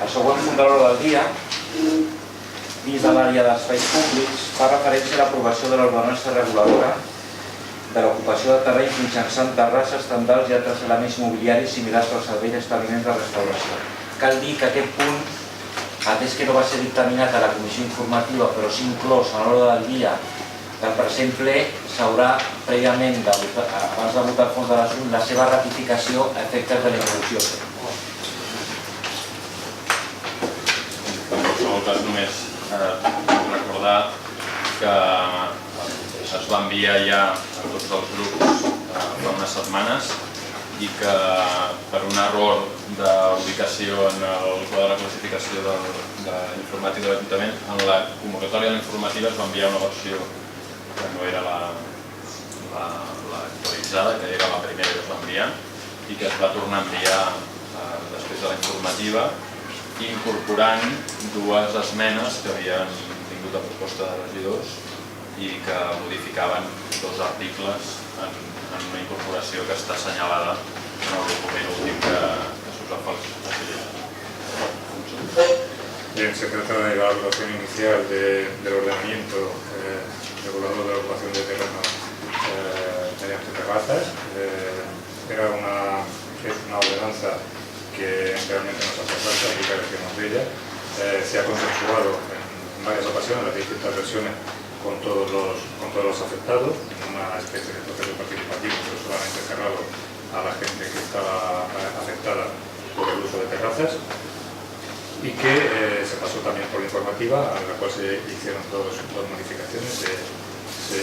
El següent punt de l'ordre del dia, dins de l'àrea d'espais públics, fa referència a l'aprovació de l'ordenança reguladora de l'ocupació de terrenys mitjançant terrasses, tendals i altres elements mobiliaris similars al servei d'establiments de restauració. Cal dir que aquest punt, atès que no va ser dictaminat a la comissió informativa però sí inclòs a l'ordre del dia del present ple, s'haurà prèviament, abans de votar el fons de l'assumpte, la seva ratificació a efectes de la introducció. En qualsevol cas, només recordar que es va enviar ja a tots els grups fa unes setmanes i que per un error d'ubicació en el quadre de classificació d'informatiu de l'Ajuntament, en la convocatòria de l'informativa es va enviar una versió que no era l'actualitzada, que era la primera que es va enviar i que es va tornar a enviar després de la informativa, incorporant dues esmenes que havien tingut a proposta de regidors i que modificaven dos articles en una incorporació que està assenyalada en el document últim que s'usa per Bien, se trata de la evaluación inicial del ordenamiento regulador de la ocupación de terreno mediante terrazas. Es una ordenanza que realmente nos hace falta y carecemos de ella. Se ha consensuado en varias ocasiones, las distintas versiones, con todos los afectados, en una especie de proceso participativo, pero solamente cerrado a la gente que estaba afectada por el uso de terrazas, y que se pasó también por la informativa, a la cual se hicieron dos modificaciones, se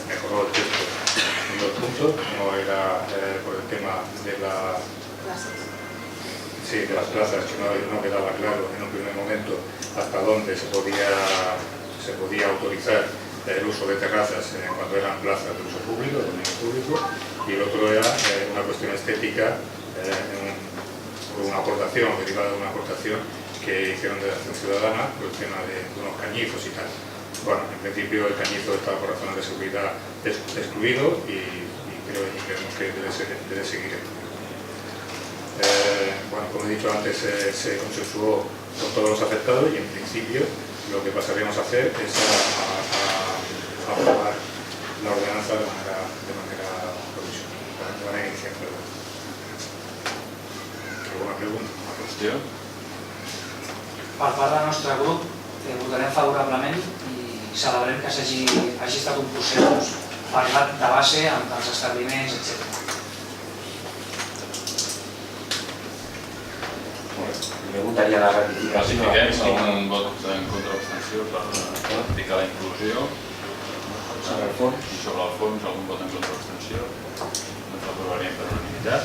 mejoró el texto en dos puntos. Uno era por el tema de las plazas, que no quedaba claro en un primer momento hasta dónde se podía autorizar el uso de terrazas cuando eran plazas de uso público, de dominio público, y el otro era una cuestión estética, una aportación, derivada de una aportación que hicieron de la Acción Ciudadana por el tema de unos cañizos y tal. Bueno, en principio el cañizo estaba por razones de seguridad excluido y creemos que debe seguir excluido. Bueno, como he dicho antes, se consensuó con todos los afectados y en principio lo que pasaremos a hacer es a aprobar la ordenanza de manera provisional, de manera inicial. ¿Alguna pregunta? una qüestió. Per part del nostre grup votarem favorablement i celebrem que hagi estat un procés parlat de base amb els establiments, etc. Primer votaria la ratificació. Ratifiquem algun vot en contra o abstenció per ratificar la inclusió. Sobre el fons. I sobre el fons, algun vot en contra o abstenció. Ens l'aprovaríem per unanimitat.